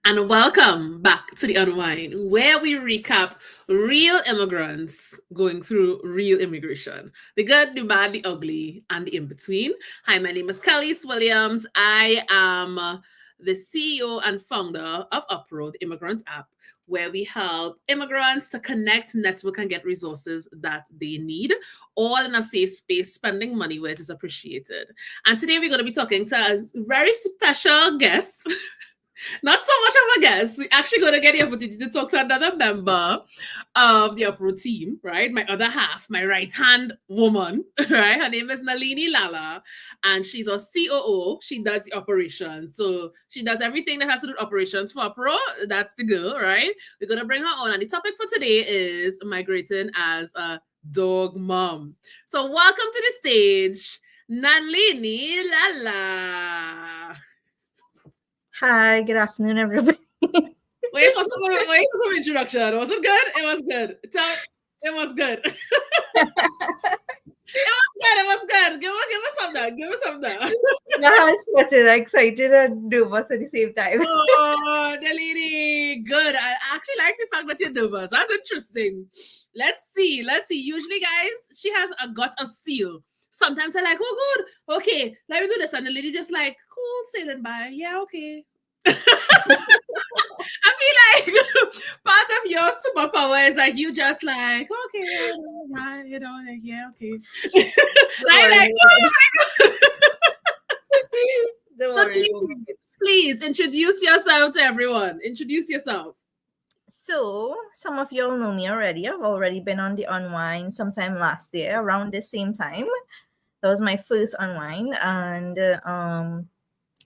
And welcome back to the Unwine, where we recap real immigrants going through real immigration. The good, the bad, the ugly, and the in-between. Hi, my name is Kelly Williams. I am the CEO and founder of UpRow, the Immigrant app, where we help immigrants to connect, network, and get resources that they need, all in a safe space, spending money where it is appreciated. And today we're going to be talking to a very special guest. Not so much of a guest. We're actually going to get the opportunity to talk to another member of the UpRow team, right? My other half, my right-hand woman, right? Her name is Nalini Lala, and she's our COO. She does the operations. So she does everything that has to do with operations for UpRow. That's the girl, right? We're going to bring her on. And the topic for today is migrating as a dog mom. So welcome to the stage, Nalini Lala. Hi, good afternoon, everybody. Wait for some introduction. Was it good? It was good. It was good. It was good. Give us some that. Give us some that. My heart's sweating, excited and nervous at the same time. Oh, Nalini. Good. I actually like the fact that you're nervous. That's interesting. Let's see. Usually, guys, she has a gut of steel. Sometimes I like, oh, good. Okay, let me do this. And the lady just like, cool, sailing by. Yeah, okay. I feel like part of your superpower is like you just like, okay, right, like, yeah, okay. like, oh my God. So please introduce yourself to everyone. Introduce yourself. So, some of you all know me already. I've already been on the Unwine sometime last year, around the same time. That was my first Unwine. And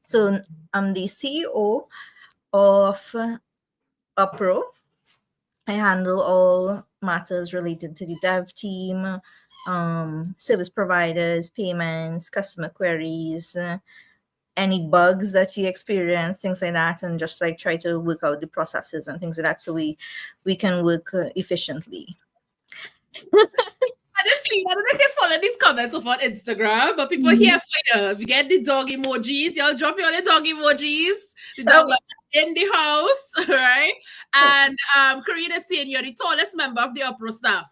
so I'm the CEO of UpRow. I handle all matters related to the dev team, service providers, payments, customer queries, any bugs that you experience, things like that, and just like try to work out the processes and things like that so we can work efficiently. I just see, I don't know if you follow these comments on Instagram, but people here fire. We get the dog emojis. Y'all drop your dog emojis. The dog in the house, right? And Karina saying you're the tallest member of the UpRow staff.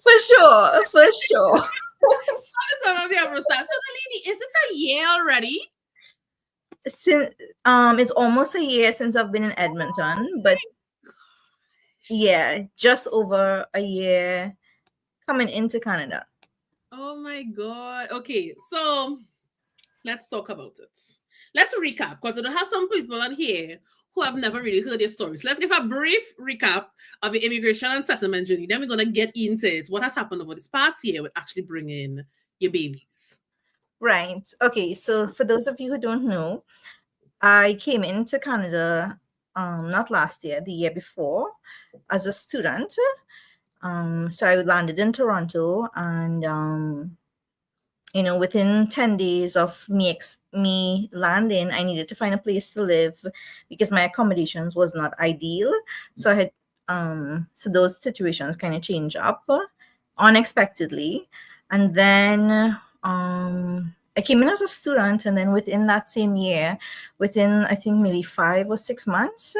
For sure. Some of the UpRow staff. So, Nalini, is it a year already? Since it's almost a year since I've been in Edmonton, but yeah, just over a year coming into Canada. Oh my God. Okay, so let's talk about it. Let's recap because we don't have some people on here who have never really heard your stories. Let's give a brief recap of your immigration and settlement journey. Then we're going to get into it. What has happened over this past year with actually bringing your babies? Right. Okay. So for those of you who don't know, I came into Canada not last year, the year before, as a student. So I landed in Toronto, and within 10 days of me landing, I needed to find a place to live because my accommodations was not ideal. So I had so those situations kind of change up unexpectedly, and then I came in as a student, and then within that same year, within I think maybe 5 or 6 months,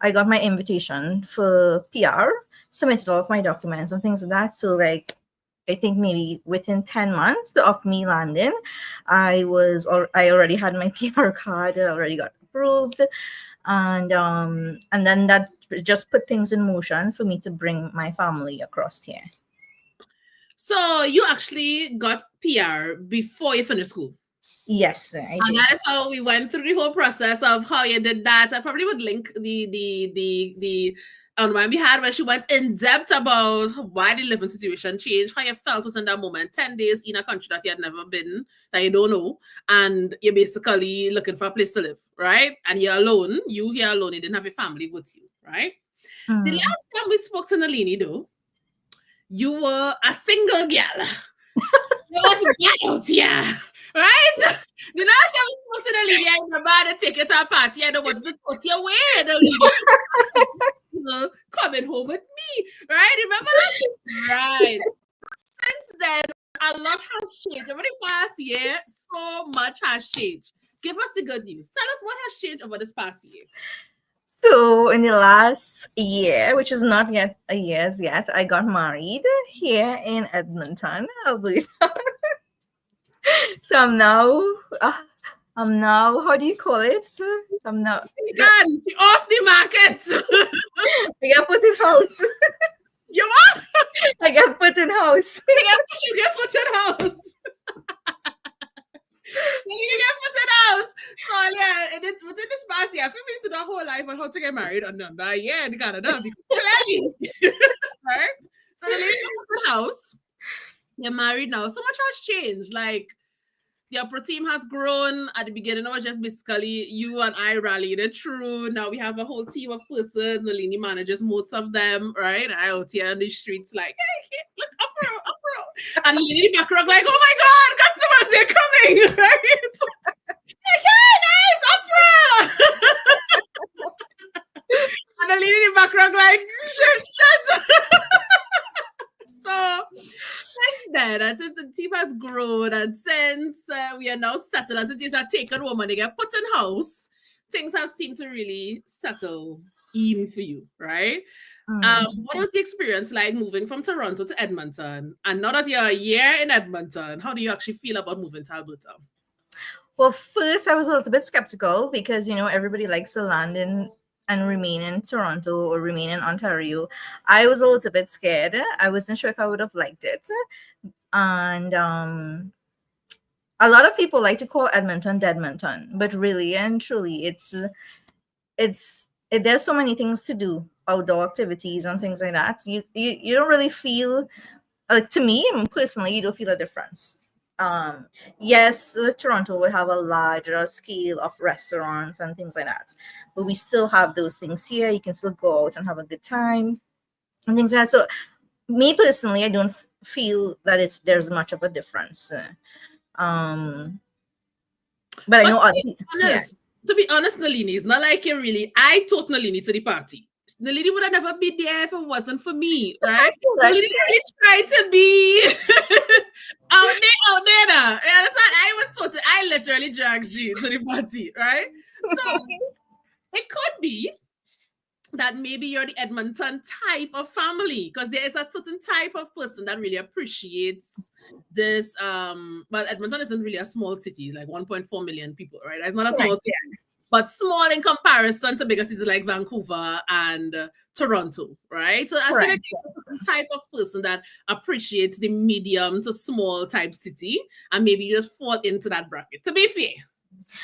I got my invitation for PR, submitted all of my documents and things like that. So like, I think maybe within 10 months of me landing, I already had my PR card, I already got approved, and then that just put things in motion for me to bring my family across here. So you actually got PR before you finished school? Yes, I did. And that is how we went through the whole process of how you did that. I probably would link the when we had where she went in depth about why the living situation changed, how you felt was in that moment, 10 days in a country that you had never been, that you don't know, and you're basically looking for a place to live, right? And you're alone, you here alone, you didn't have a family with you, right? The last time we spoke to Nalini, though, you were a single girl. It was wild, yeah. Right? The last time we spoke to the lady, I was about to take it to a party. I don't want to touch your way, the lady. Coming home with me. Right? Remember that? Right. Since then, a lot has changed. Over the past year, so much has changed. Give us the good news. Tell us what has changed over this past year. So in the last year, which is not yet a year as yet, I got married here in Edmonton, Alberta. So I'm now, how do you call it? I'm now, Done. Off the market. I got put in house. You what? I got put in house. You get put in house. You get put in house. So yeah, within this past year, I've been to the whole life on how to get married and done that. Yeah, in Canada, because clearly, right? So the lady got put in house. You're married now. So much has changed. Like the upper team has grown. At the beginning, it was just basically you and I rallied it through. Now we have a whole team of persons. Nalini manages most of them, right? I out here on the streets like, hey, look, UpRow. And Nalini in the background like, oh my God, customers, they're coming, right? Like, hey, guys, UpRow. And Nalini in the background like, shit. So since then, and since the team has grown, and since we are now settled, and since these are taken woman, they get put in house, things have seemed to really settle in for you, right? What was the experience like moving from Toronto to Edmonton? And now that you're a year in Edmonton, how do you actually feel about moving to Alberta? Well, first I was a little bit skeptical because everybody likes to land in and remain in Toronto or remain in Ontario. I was a little bit scared. I wasn't sure if I would have liked it. And a lot of people like to call Edmonton Deadmonton, but really and truly there's so many things to do, outdoor activities and things like that. You don't really feel, to me personally, you don't feel a difference. Yes, Toronto would have a larger scale of restaurants and things like that, but we still have those things here. You can still go out and have a good time and things like that. So me personally, I don't feel that there's much of a difference. But I know other people. To be honest, Nalini, it's not like I taught Nalini to the party. Nalini would have never been there if it wasn't for me, right? Nalini really tried to be out there now. You understand? I literally dragged you to the party, right? So it could be that maybe you're the Edmonton type of family, because there is a certain type of person that really appreciates this. Well, Edmonton isn't really a small city, like 1.4 million people, right? It's not a small city, but small in comparison to bigger cities like Vancouver and Toronto, right? So I feel like there's a certain type of person that appreciates the medium to small type city, and maybe you just fall into that bracket, to be fair.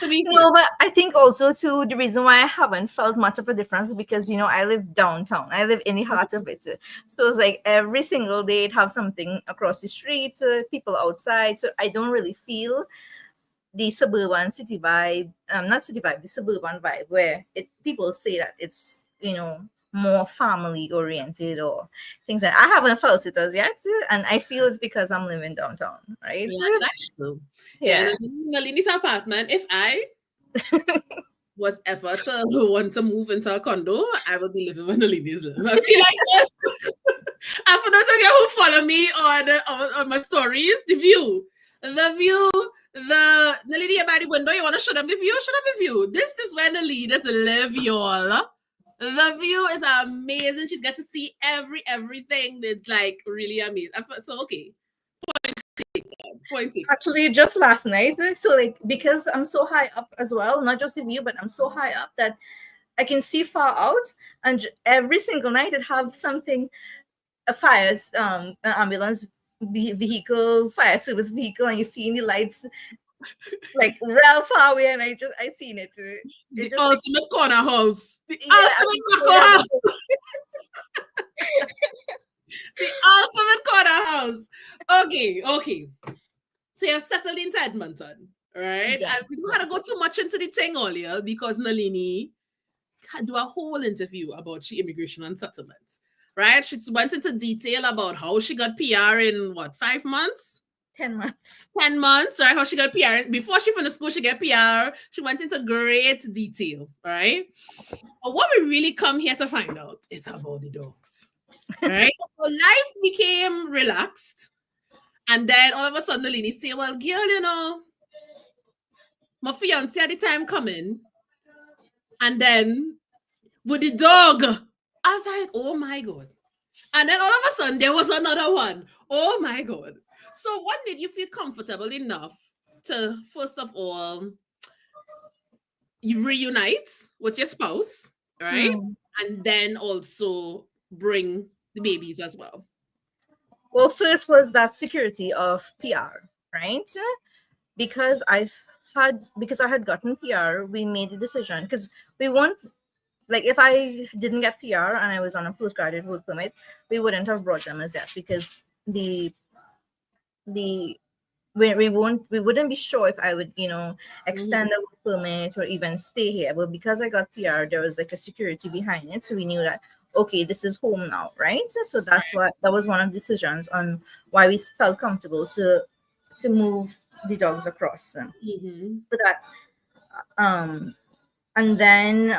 No, but I think also too the reason why I haven't felt much of a difference is because I live downtown. I live in the heart of it, so it's like every single day it have something across the street, people outside. So I don't really feel the suburban city vibe. Not city vibe, the suburban vibe where people say that it's more family oriented or things like that. I haven't felt it as yet, and I feel it's because I'm living downtown, right? Yeah, that's true. Yeah, Nalini's apartment. If I was ever to want to move into a condo, I would be living with Nalini's. I feel like that. And for those of you who follow me on my stories, the view, the Nalini by the window. You want to show them the view? Show them the view. This is where Nalini live, y'all. The view is amazing. She's got to see everything. It's like really amazing. So okay. Point take. Actually, just last night, so like because I'm so high up as well, not just the view, but I'm so high up that I can see far out, and every single night it have something, a fire, an ambulance vehicle, fire service vehicle, and you see the lights like real far away, and I seen it. The ultimate corner house. The ultimate corner house. The ultimate corner house. Okay. So you're settled into Edmonton, right? Yeah. And we don't have to go too much into the thing earlier because Nalini had do a whole interview about she immigration and settlement, right? She went into detail about how she got PR in 5 months? 10 months. 10 months, right? How she got PR. Before she finished school, she got PR. She went into great detail, right? But what we really come here to find out is about the dogs, right? So life became relaxed. And then all of a sudden, Nalini say, well, girl, My fiance at the time coming, and then with the dog, I was like, oh my god. And then all of a sudden there was another one. Oh my god. So what made you feel comfortable enough to first of all you reunite with your spouse, right? Hmm. And then also bring the babies as well. Well, first was that security of PR, right? Because because I had gotten PR, we made the decision because we weren't like if I didn't get PR and I was on a postgraduate work permit, we wouldn't have brought them as yet because the we wouldn't be sure if I would, Mhm. extend the work permit or even stay here. But because I got PR, there was like a security behind it. So we knew that okay, this is home now, right? So that's what that was one of the decisions on why we felt comfortable to move the dogs across. Mhm. So that um and then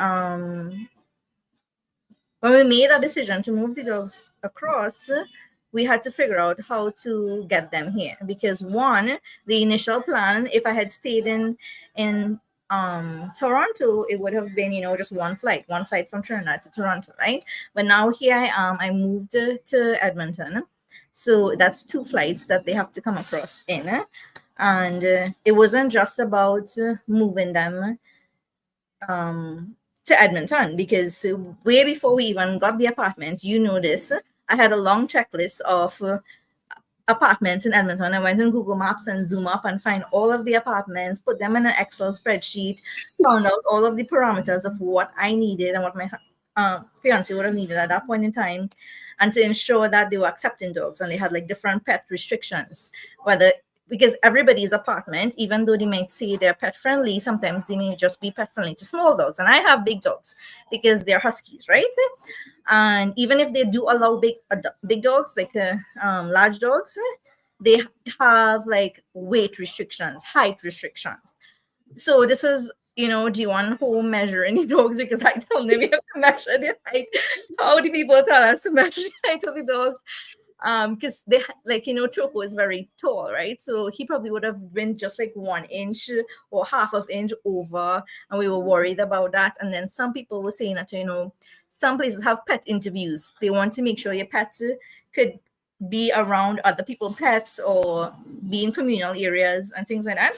when we made a decision to move the dogs across, we had to figure out how to get them here because one, the initial plan, if I had stayed in Toronto, it would have been just one flight from Trinidad to Toronto, right? But now here I am. I moved to Edmonton, so that's two flights that they have to come across in, and it wasn't just about moving them to Edmonton because way before we even got the apartment, this, I had a long checklist of apartments in Edmonton. I went on Google Maps and zoom up and find all of the apartments, put them in an Excel spreadsheet, found out all of the parameters of what I needed and what my fiance would have needed at that point in time, and to ensure that they were accepting dogs and they had like different pet restrictions, whether because everybody's apartment, even though they might say they're pet friendly, sometimes they may just be pet friendly to small dogs. And I have big dogs because they're huskies, right? And even if they do allow big dogs like large dogs, they have like weight restrictions, height restrictions. So this is do you want home measuring the dogs? Because I tell them you have to measure their height. How do people tell us to measure the height of the dogs? Because they like Choco is very tall, right? So he probably would have been just like 1 inch or half of inch over, and we were worried about that. And then some people were saying that some places have pet interviews. They want to make sure your pets could be around other people's pets or be in communal areas and things like that.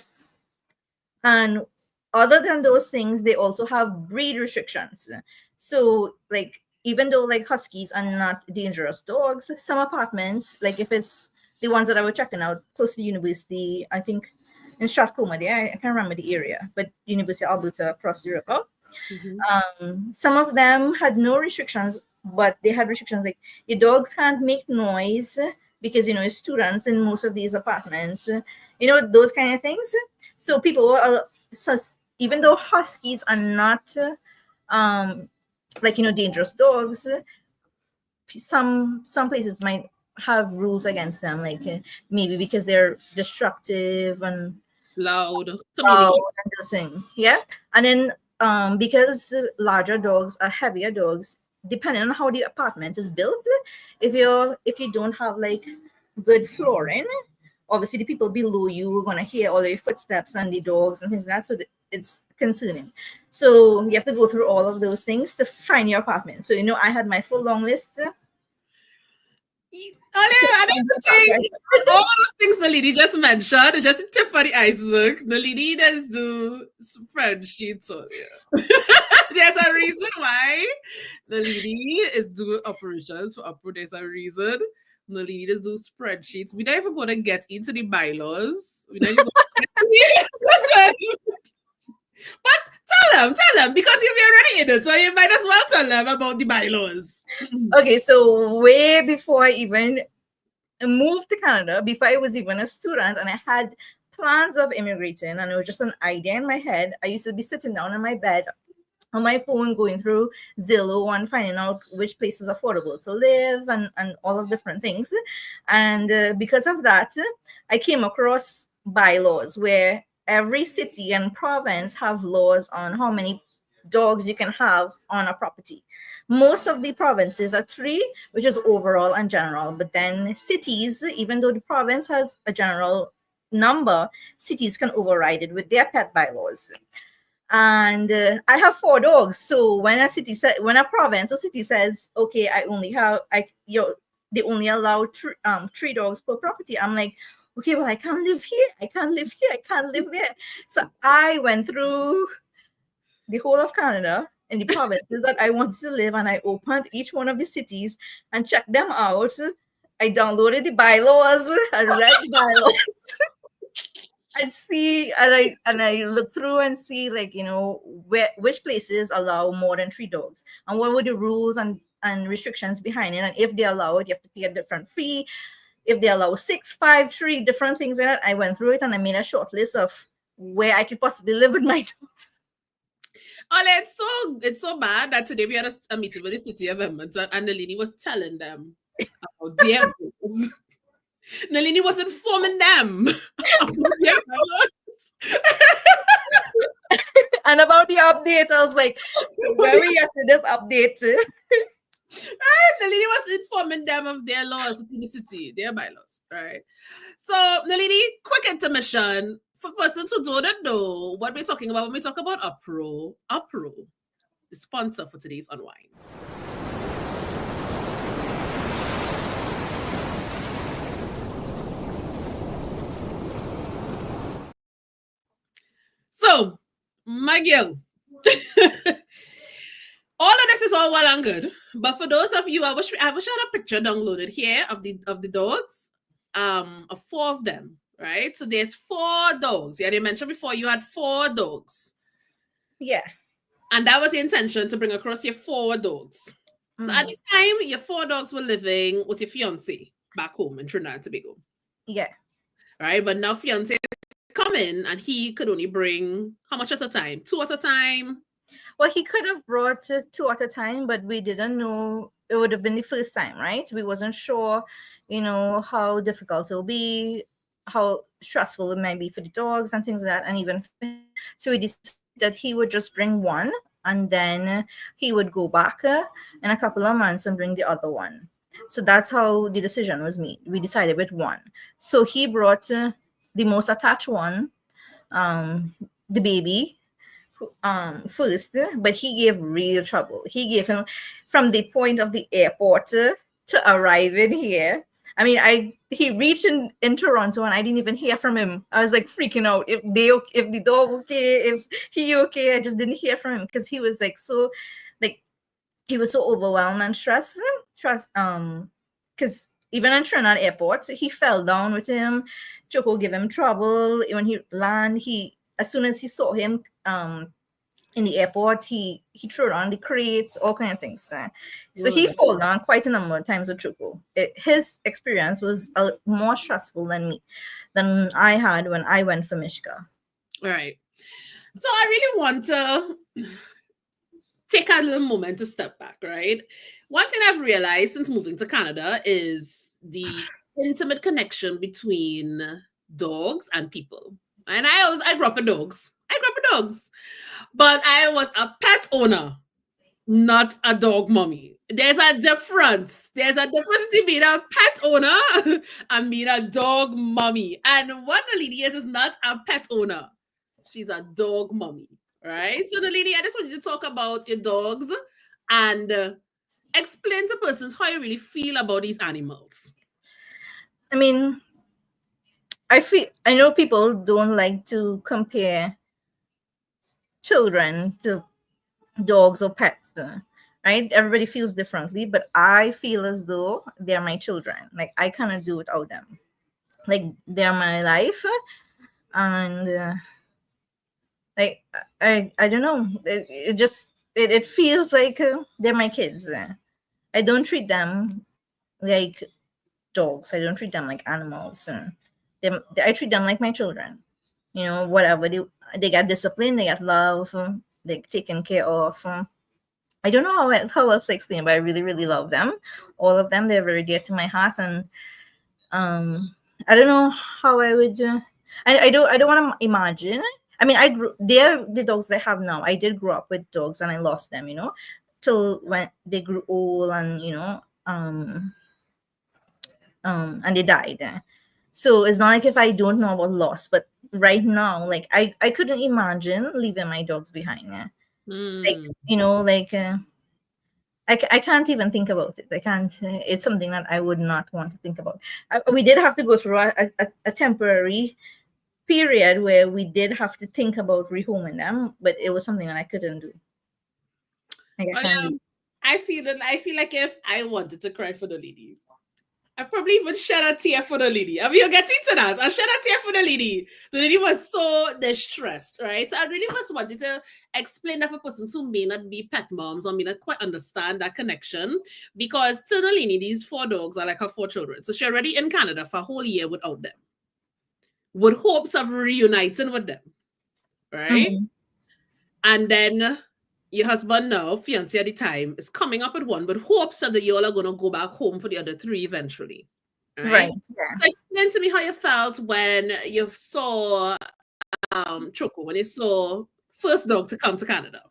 And other than those things, they also have breed restrictions. So, like, even though like huskies are not dangerous dogs, some apartments, like if it's the ones that I was checking out close to the university, I think in Strathcona, there, I can't remember the area, but University of Alberta across the river. Mhm. Some of them had no restrictions, but they had restrictions like your dogs can't make noise because it's students in most of these apartments, those kind of things. So people were even though huskies are not um like dangerous dogs, some places might have rules against them, like maybe because they're destructive and Loud loud communicate. and those things. Yeah. And then because larger dogs are heavier dogs, depending on how the apartment is built, if you don't have like good flooring, obviously the people below you are gonna hear all your footsteps and the dogs and things like that. So it's concerning. So you have to go through all of those things to find your apartment. So I had my full long list to I find don't the think apartment. all of those things the lady just mentioned is just a tip of the iceberg. The lady does do spreadsheets on you. There's a reason why the lady is doing operations for UpRow. There's a reason the lady does do spreadsheets. We're not even going to get into the bylaws. We're not even going to get into but tell them, because you're already in it, so you might as well tell them about the bylaws. Okay, so way before I even moved to Canada, before I was even a student, and I had plans of immigrating, and it was just an idea in my head. I used to be sitting down in my bed on my phone, going through Zillow and finding out which place is affordable to live and all of different things. And because of that, I came across bylaws where every city and province have laws on how many dogs you can have on a property. Most of the provinces are three, which is overall and general. But then cities, even though the province has a general number, cities can override it with their pet bylaws. And I have 4 dogs. So when when a province or city says, okay, they only allow 3 dogs per property, I'm like, okay, well, I can't live here. I can't live here. I can't live there. So I went through the whole of Canada and the provinces that I wanted to live, and I opened each one of the cities and checked them out. I downloaded the bylaws, I read the bylaws. I see, and I look through and see, like, which places allow more than 3 dogs, and what were the rules and restrictions behind it, and if they allow it, you have to pay a different fee. If they allow 6, 5, 3 different things in it, I went through it and I made a short list of where I could possibly live with my dogs. Oh, it's so bad that today we had a meeting with the city of Edmonton, and Nalini was telling them about their bylaws. Nalini was informing them about their bylaws. And about the update, I was like, where we get to this update? Nalini was informing them of their laws to the city, their bylaws, right? So, Nalini, quick intermission. For persons who don't know what we're talking about when we talk about UpRow, the sponsor for today's Unwine. So, my girl, all of this is all well and good, but for those of you, I wish I had a picture downloaded here of the dogs, of 4 of them, right? So there's 4 dogs. Yeah, they mentioned before you had 4 dogs. Yeah, and that was the intention, to bring across your 4 dogs. So at the time, your 4 dogs were living with your fiance back home in Trinidad and Tobago. Yeah. Right, but now fiance is coming, and he could only bring how much at a time? 2 at a time. Well, he could have brought 2 at a time, but we didn't know. It would have been the first time, right? We wasn't sure, how difficult it will be, how stressful it might be for the dogs and things like that, and even for him. So we decided that he would just bring one, and then he would go back in a couple of months and bring the other one. So that's how the decision was made. We decided with one. So he brought the most attached one, the baby, first, but he gave real trouble. He gave him from the point of the airport to arriving here. I mean, he reached in Toronto, and I didn't even hear from him. I was like freaking out. If the dog okay, if he okay, I just didn't hear from him because he was he was so overwhelmed and stressed. Because even in Trinidad airport, he fell down with him. Choco gave him trouble when he landed. As soon as he saw him in the airport, he threw on the crates, all kinds of things. So he fell down quite a number of times with Choco. His experience was more stressful than I had when I went for Mishka. All right. So I really want to take a little moment to step back, right? One thing I've realized since moving to Canada is the intimate connection between dogs and people. And I grew up with dogs. But I was a pet owner, not a dog mommy. There's a difference. There's a difference between being a pet owner and being a dog mommy. And what Nalini is not a pet owner. She's a dog mommy, right? So Nalini, I just want you to talk about your dogs and explain to persons how you really feel about these animals. I mean, I know people don't like to compare children to dogs or pets, right? Everybody feels differently, but I feel as though they're my children. Like, I cannot do without them. Like, they're my life, and I don't know. It feels like they're my kids. I don't treat them like dogs. I don't treat them like animals. I treat them like my children. Whatever they get discipline, they get love, they're taken care of. I don't know how else to explain, but I really, really love them. All of them, they're very dear to my heart, and I don't know how I would. I don't want to imagine. I mean, they're the dogs that I have now. I did grow up with dogs, and I lost them, till when they grew old, and and they died. So it's not like if I don't know about loss, but right now, like I couldn't imagine leaving my dogs behind. Like, Mm. like I can't even think about it. I can't. It's something that I would not want to think about. We did have to go through a temporary period where we did have to think about rehoming them, but it was something that I couldn't do. Like I Oh, can't yeah. do. I feel like if I wanted to cry for the lady, I probably even shed a tear for the lady. I mean, you're getting to that. I shed a tear for the lady. The lady was so distressed, right? So I really just wanted to explain that for persons who may not be pet moms or may not quite understand that connection. Because to Nalini, these four dogs are like her four children. So she's already in Canada for a whole year without them, with hopes of reuniting with them, right? Mhm. And then your husband now, fiance at the time, is coming up with one, but hopes that you all are going to go back home for the other three eventually, Right. right? Yeah. So explain to me how you felt when you saw Choco, when you saw first dog to come to Canada.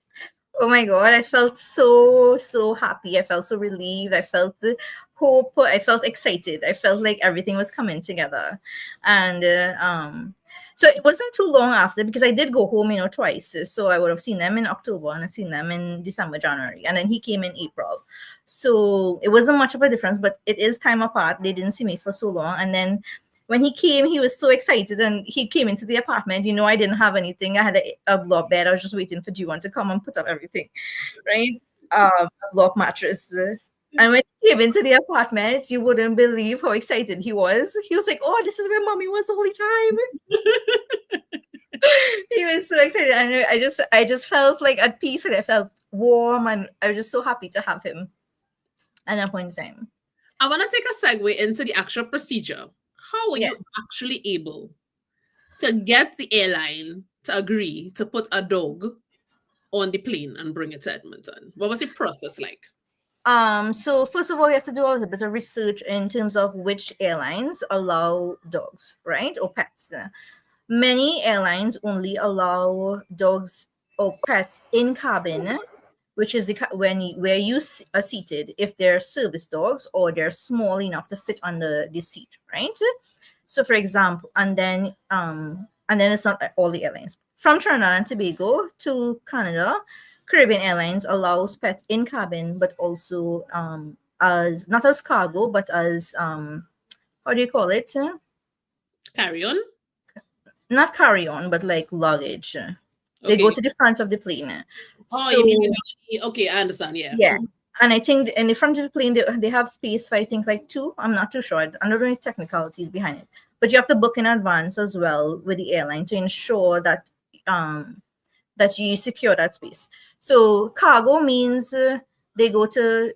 Oh my God, I felt so happy. I felt so relieved. I felt the hope. I felt excited. I felt like everything was coming together. And so it wasn't too long after, because I did go home, twice. So I would have seen them in October and I've seen them in December, January. And then he came in April. So it wasn't much of a difference, but it is time apart. They didn't see me for so long. And then when he came, he was so excited, and he came into the apartment. I didn't have anything. I had a block bed. I was just waiting for G1 to come and put up everything, right? A block mattress. And when he came into the apartment, you wouldn't believe how excited he was. He was like, "Oh, this is where mommy was all the time." He was so excited, and I just felt like at peace, and I felt warm, and I was just so happy to have him at that point in time. I want to take a segue into the actual procedure. How were Yeah. you actually able to get the airline to agree to put a dog on the plane and bring it to Edmonton? What was the process like? So first of all, you have to do a little bit of research in terms of which airlines allow dogs, right? Or pets. Many airlines only allow dogs or pets in cabin, which is where are seated, if they're service dogs or they're small enough to fit under the seat, right? So for example, and then it's not all the airlines. From Trinidad and Tobago to Canada, Caribbean Airlines allows pet in cabin, but also as not as cargo, but as how do you call it? Carry on. Not carry on, but like luggage. They go Okay. to the front of the plane. Oh, you mean So okay? I understand. Yeah. yeah. And I think in the front of the plane, they have space for, I think, like two. I'm not too sure. I don't know any technicalities behind it. But you have to book in advance as well with the airline to ensure that you secure that space. So cargo means they go to,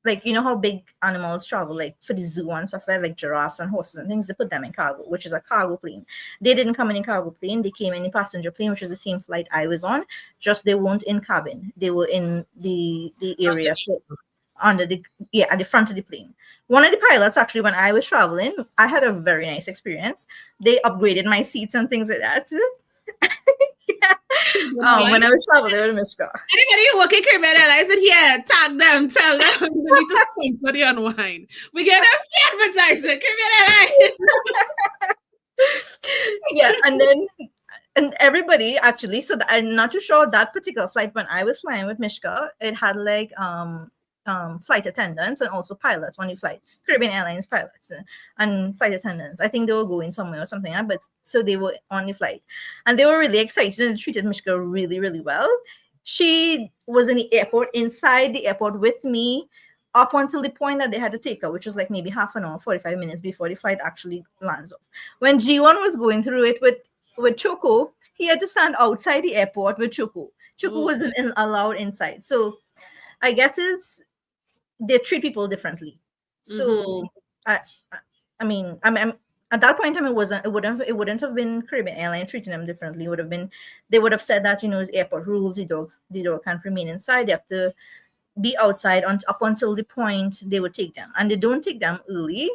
like, how big animals travel, like for the zoo and stuff, like giraffes and horses and things. They put them in cargo, which is a cargo plane. They didn't come in a cargo plane. They came in a passenger plane, which is the same flight I was on, just they weren't in cabin. They were in the area under the at the front of the plane. One of the pilots, actually, when I was traveling, I had a very nice experience. They upgraded my seats and things like that. Yeah. When I was traveling with Mishka. Anybody who work in Caribbean Airlines in here, tag them, tell them they need to sponsor the Unwine. We get a free advertising, Caribbean Airlines. Yeah, and everybody, actually, so I'm not too sure that particular flight, when I was flying with Mishka, it had like flight attendants and also pilots on the flight, Caribbean Airlines pilots and flight attendants. I think they were going somewhere or something, but so they were on the flight, and they were really excited and treated Mishka really, really well. She was in the airport, inside the airport with me, up until the point that they had to take her, which was like maybe half an hour, 45 minutes before the flight actually lands off. When G1 was going through it with Choco, he had to stand outside the airport with Choco. Choco Oh, wasn't allowed inside. So I guess they treat people differently. mm-hmm. So I, I'm at that point in time, it wouldn't have been Caribbean Airlines treating them differently. It would have been, they would have said that, it's airport rules. The dog can't remain inside. They have to be outside up until the point they would take them, and they don't take them early,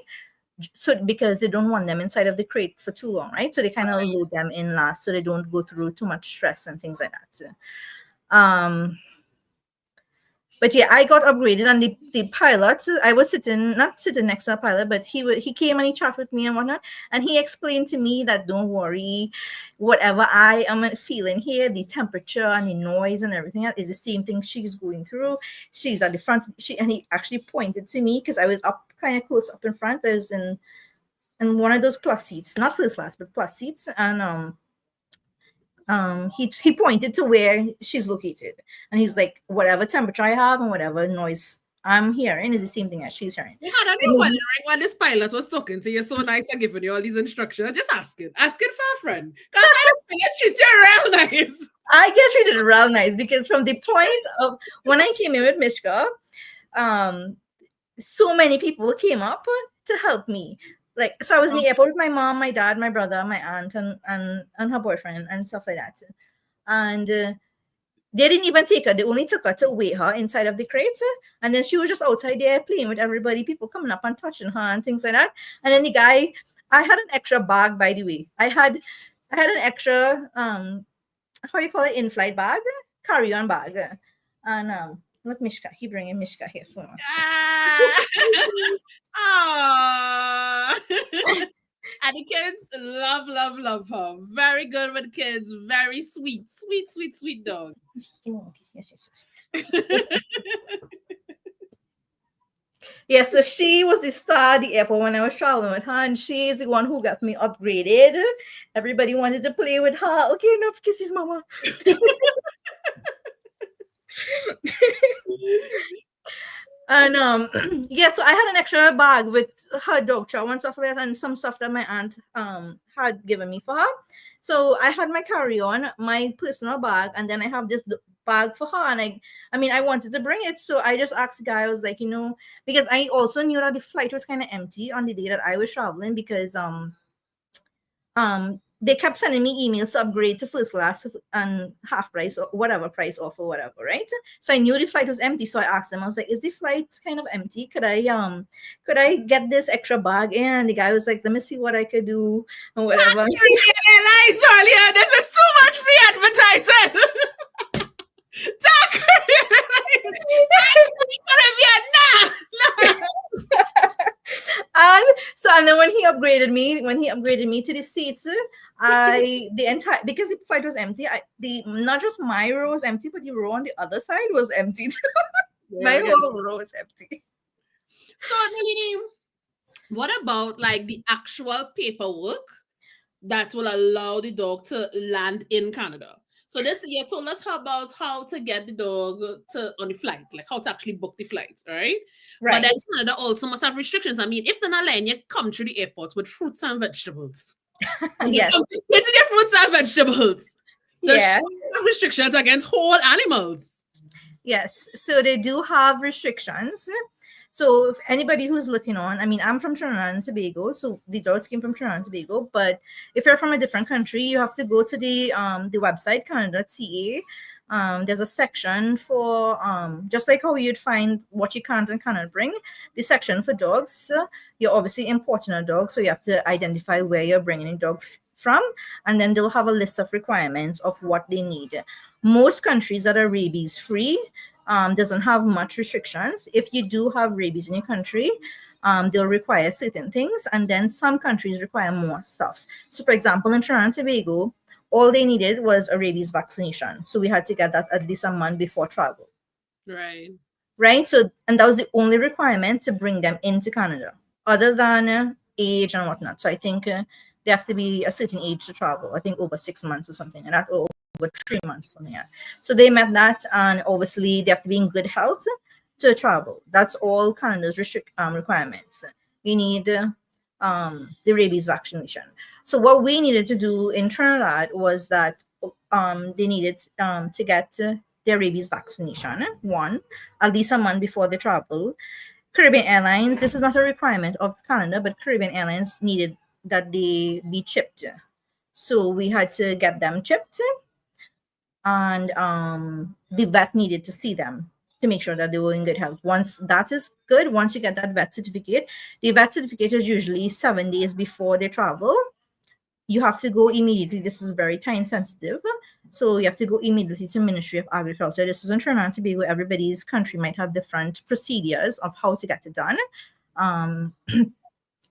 so because they don't want them inside of the crate for too long, right? So they kind of load them in last, so they don't go through too much stress and things like that. um But yeah, I got upgraded, and the pilot, I was not sitting next to a pilot, but he came and he chatted with me and whatnot, and he explained to me that don't worry, whatever I am feeling here, the temperature and the noise and everything else is the same thing she's going through. She's at the front. And he actually pointed to me because I was up kind of close up in front. I was in one of those plus seats, not first class, but plus seats, and he pointed to where she's located, and he's like, whatever temperature I have and whatever noise I'm hearing is the same thing as she's hearing. You had So no wondering when this pilot was talking to you so nice and giving you all these instructions. Just asking for a friend. Because I just treat you real nice. I get treated real nice because from the point of when I came in with Mishka, so many people came up to help me. Like, so I was in the airport with my mom, my dad, my brother, my aunt, and her boyfriend and stuff like that. And they didn't even take her. They only took her to weigh her inside of the crate. And then she was just outside there playing with everybody, people coming up and touching her and things like that. And then the guy, I had an extra bag, by the way. I had an extra how you call it, in-flight bag, carry-on bag. And look, Mishka, he bringing Mishka here for me. And the kids love her. Very good with kids. Very sweet dog. Yeah, so she was the star at the airport when I was traveling with her, and she is the one who got me upgraded. Everybody wanted to play with her. Okay, enough kisses, mama. And yeah, so I had an extra bag with her dog chow and stuff like that, and some stuff that my aunt had given me for her. So I had my carry-on, my personal bag, and then I have this bag for her. And I mean, I wanted to bring it, so I just asked the guy. I was like, because I also knew that the flight was kind of empty on the day that I was traveling, because they kept sending me emails to upgrade to first class and half price or whatever price off or whatever, right? So I knew the flight was empty. So I asked them, I was like, is the flight kind of empty? Could I get this extra bag in? And the guy was like, let me see what I could do and whatever. Talia, this is too much free advertising. And then when he upgraded me to the seats, because the flight was empty, not just my row was empty, but the row on the other side was empty. My whole row was empty. So Nalini, what about like the actual paperwork that will allow the dog to land in Canada? So this you told us about how to get the dog on the flight, like how to actually book the flights, right? But then Canada also must have restrictions. I mean, if they're not letting you come to the airport with fruits and vegetables, yes, it's their fruits and vegetables. There's restrictions against whole animals. Yes, so they do have restrictions. So if anybody who's looking on, I mean, I'm from Trinidad and Tobago, so the dogs came from Trinidad and Tobago. But if you're from a different country, you have to go to the website Canada.ca. There's a section for just like how you'd find what you can't and cannot bring. The section for dogs. You're obviously importing a dog, so you have to identify where you're bringing a dog from, and then they'll have a list of requirements of what they need. Most countries that are rabies free doesn't have much restrictions. If you do have rabies in your country, they'll require certain things, and then some countries require more stuff. So for example, in Trinidad and Tobago, all they needed was a rabies vaccination. So we had to get that at least a month before travel. Right. So, and that was the only requirement to bring them into Canada, other than age and whatnot. So I think they have to be a certain age to travel. I think over 6 months or something, and that over 3 months or something. Yeah. So they met that, and obviously they have to be in good health to travel. That's all Canada's requirements. You need the rabies vaccination. So what we needed to do in Trinidad was that they needed to get their rabies vaccination, one, at least a month before they travel. Caribbean Airlines, this is not a requirement of Canada, but Caribbean Airlines needed that they be chipped. So we had to get them chipped, and the vet needed to see them to make sure that they were in good health. Once that is good, once you get that vet certificate, the vet certificate is usually 7 days before they travel. you have to go immediately. This is very time sensitive. So you have to go immediately to Ministry of Agriculture. This is in Trinidad and Tobago. Everybody's country might have different procedures of how to get it done.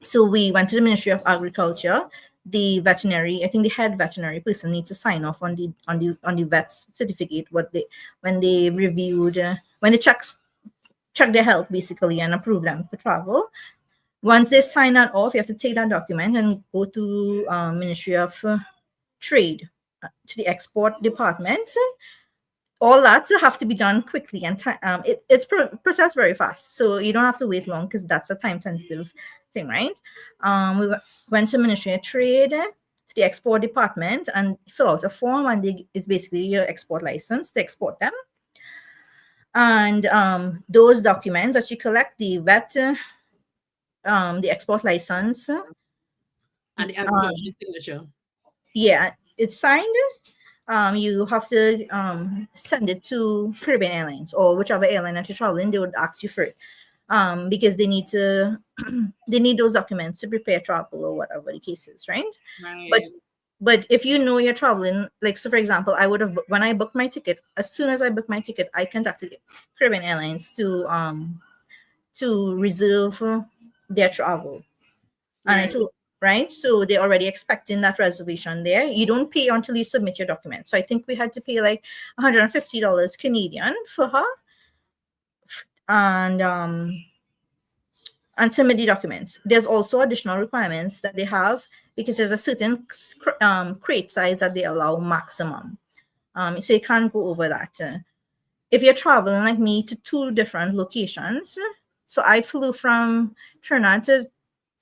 So we went to the Ministry of Agriculture. The veterinary, I think the head veterinary person needs to sign off on the vet's certificate. When they reviewed, when they check their health basically and approve them for travel. Once they sign that off, you have to take that document and go to Ministry of Trade, to the export department. All that have to be done quickly, and it's processed very fast, so you don't have to wait long because that's a time sensitive thing, right? We went to Ministry of Trade, to the export department, and fill out a form, and it's basically your export license to export them. And those documents that you collect, the vet, the export license, and the agricultural signature. Yeah, it's signed. You have to send it to Caribbean Airlines or whichever airline that you're traveling. They would ask you for it because they need those documents to prepare travel or whatever the case is, right? Right. But if you know you're traveling, like, so for example, I would have, when I booked my ticket, as soon as I booked my ticket, I contacted Caribbean Airlines to reserve their travel. And I told, right? So they're already expecting that reservation there. You don't pay until you submit your documents. So I think we had to pay like $150 Canadian for her. And submit the documents. There's also additional requirements that they have because there's a certain crate size that they allow maximum. So you can't go over that. If you're traveling like me to 2 different locations, so I flew from Trinidad to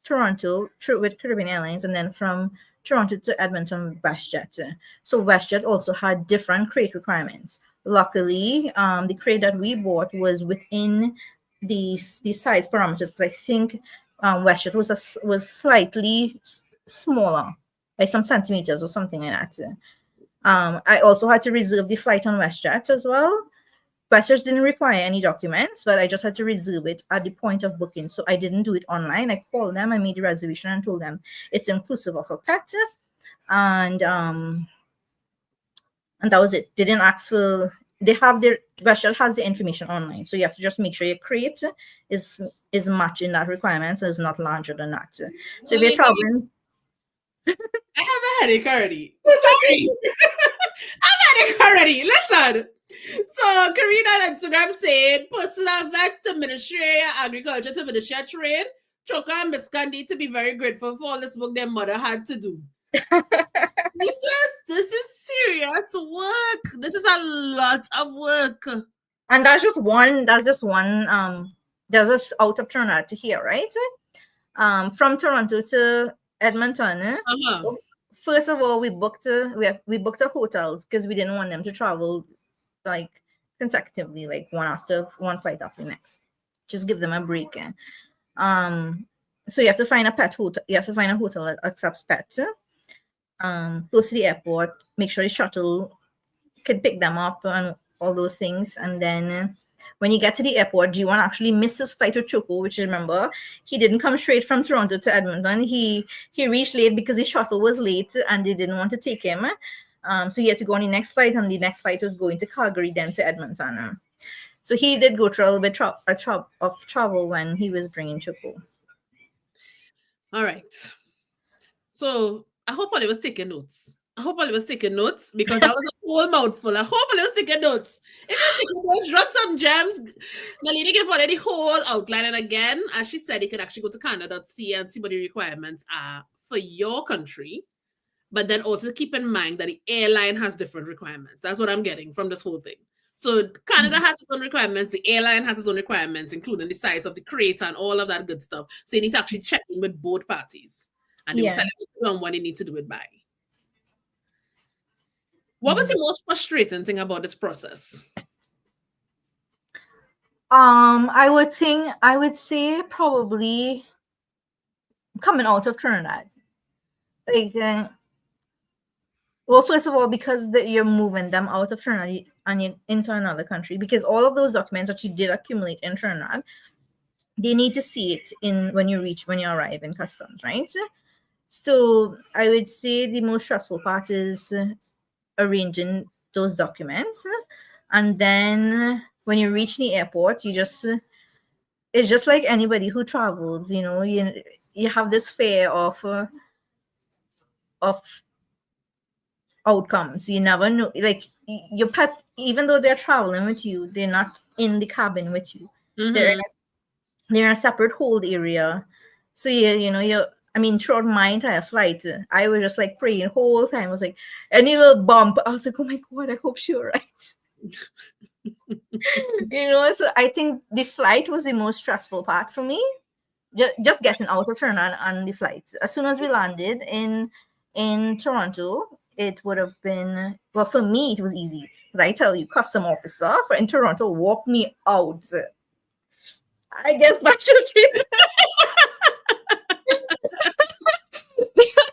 Toronto with Caribbean Airlines, and then from Toronto to Edmonton with WestJet. So WestJet also had different crate requirements. Luckily, the crate that we bought was within the size parameters, because I think WestJet was slightly smaller, by some centimeters or something like that. I also had to reserve the flight on WestJet as well. WestJet didn't require any documents, but I just had to reserve it at the point of booking. So I didn't do it online. I called them, I made the reservation and told them it's inclusive of a pet. And that was it. They didn't ask for, they have their, WestJet has the information online. So you have to just make sure your crate is matching that requirement, so it's not larger than that. So if you're traveling. I have a headache already. Sorry. I've had it already. Listen. So Karina on Instagram said, personal vet to Ministry of Agriculture to Ministry of Trade. Choka and Miss Candy to be very grateful for all this work their mother had to do. This is serious work. This is a lot of work. And that's just one there's just out of Trinidad to here, right? From Toronto to Edmonton. So first of all, we booked a hotel because we didn't want them to travel like consecutively, like one flight after the next. Just give them a break. So you have to find a pet hotel. You have to find a hotel that accepts pets. Close to the airport. Make sure the shuttle can pick them up and all those things. And then when you get to the airport, G1 actually missed his flight with Choco, which, remember, he didn't come straight from Toronto to Edmonton. He reached late because his shuttle was late and they didn't want to take him. So he had to go on the next flight, and the next flight was going to Calgary, then to Edmonton. So he did go through a little bit of trouble when he was bringing Choco. All right. So I hope Ollie was taking notes. Because that was a whole mouthful. I hope Ollie was taking notes. If you're taking notes, drop some gems. Nalini gave Ollie the whole outline. And again, as she said, you can actually go to Canada.ca and see what the requirements are for your country. But then also keep in mind that the airline has different requirements. That's what I'm getting from this whole thing. So Canada has its own requirements. The airline has its own requirements, including the size of the crate and all of that good stuff. So you need to actually check in with both parties. And they will tell you when you need to do it by. What was the most frustrating thing about this process? I would say probably coming out of Trinidad. Like, well, first of all, because you're moving them out of Trinidad and into another country, because all of those documents that you did accumulate in Trinidad, they need to see it when you arrive in customs, right? So I would say the most stressful part is arranging those documents, and then when you reach the airport, you just it's just like anybody who travels. You have this fear of outcomes. You never know. Like your pet, even though they're traveling with you, they're not in the cabin with you. They're in Mm-hmm. they're in a separate hold area. So I mean, throughout my entire flight, I was just like praying the whole time. I was like, any little bump, I was like, oh my god, I hope she's alright. So I think the flight was the most stressful part for me. Just getting out of Toronto on the flight. As soon as we landed in Toronto, it would have been, well, for me it was easy because I tell you, custom officer in Toronto walked me out. I guess my children.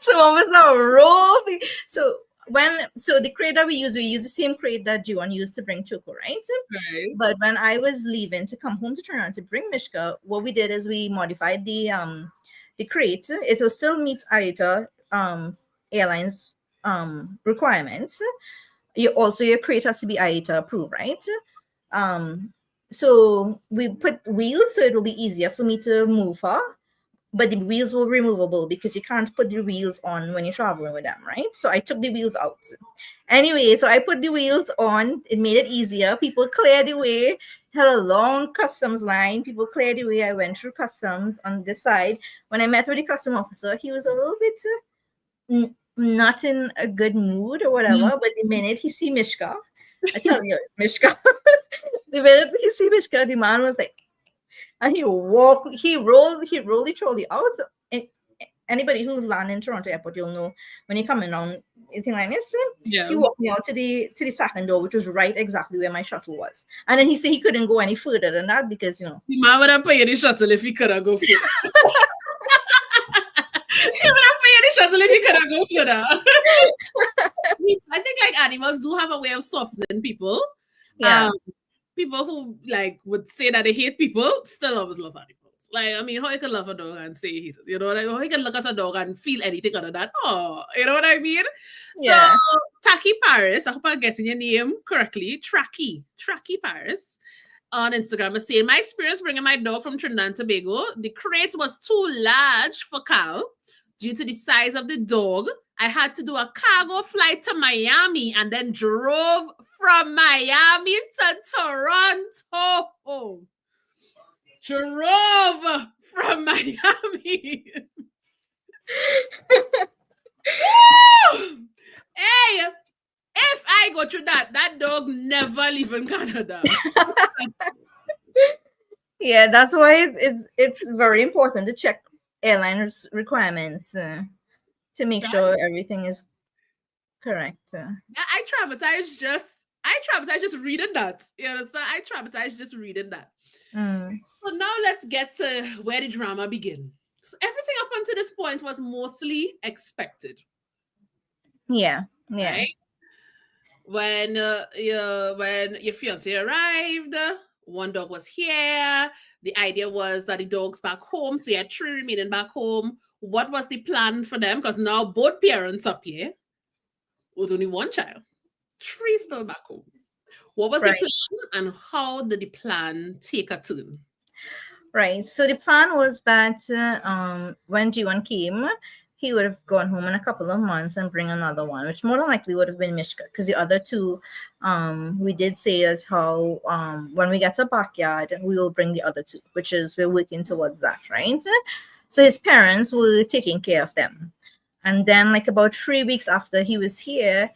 So officer rolled. So the crate that we use the same crate that Juan used to bring Choco, right? Right. But when I was leaving to come home to Toronto to bring Mishka, what we did is we modified the crate. It will still meet IATA airlines requirements. Your crate has to be IATA approved, right? So we put wheels so it will be easier for me to move her, but the wheels were removable because you can't put the wheels on when you're traveling with them, right? So I took the wheels out. Anyway, so I put the wheels on. It made it easier. People cleared the way. Had a long customs line. People cleared the way. I went through customs on this side. When I met with the custom officer, he was a little bit not in a good mood or whatever. But the minute he see Mishka, I tell you, Mishka. The minute he see Mishka, the man was like, and he rolled the trolley out. And anybody who land in Toronto airport, you'll know when you coming down anything like this. Yeah. He walked me out to the second door, which was right exactly where my shuttle was. And then he said he couldn't go any further than that because The man would have paid the shuttle if he could have go further. He would have paid the shuttle if he could have go further. I think like animals do have a way of softening people. Yeah. People who like would say that they hate people still always love animals. Like, I mean, how you can love a dog and say he hates us? You know what I mean? How you can look at a dog and feel anything other than, oh, you know what I mean? Yeah. So, Taki Paris, I hope I'm getting your name correctly. Tracky Paris on Instagram is saying, my experience bringing my dog from Trinidad and Tobago, the crate was too large for Cal. Due to the size of the dog, I had to do a cargo flight to Miami and then drove from Miami to Toronto. Drove from Miami. Hey, if I go through that dog never leaving Canada. Yeah, that's why it's very important to check airliners' requirements to make sure everything is correct. Yeah, I traumatized just reading that. You understand? I traumatized just reading that. So now let's get to where the drama begins. So everything up until this point was mostly expected. Yeah. Right? When your fiance arrived, one dog was here. The idea was that the dog's back home, so you had 3 remaining back home. What was the plan for them? Because now both parents up here with only one child, 3 still back home. What was the plan, and how did the plan take a turn? Right. So the plan was that when G1 came, he would have gone home in a couple of months and bring another one, which more than likely would have been Mishka, because the other two, we did say that how when we get to backyard, we will bring the other two, which is we're working towards that, right? So his parents were taking care of them. And then like about 3 weeks after he was here,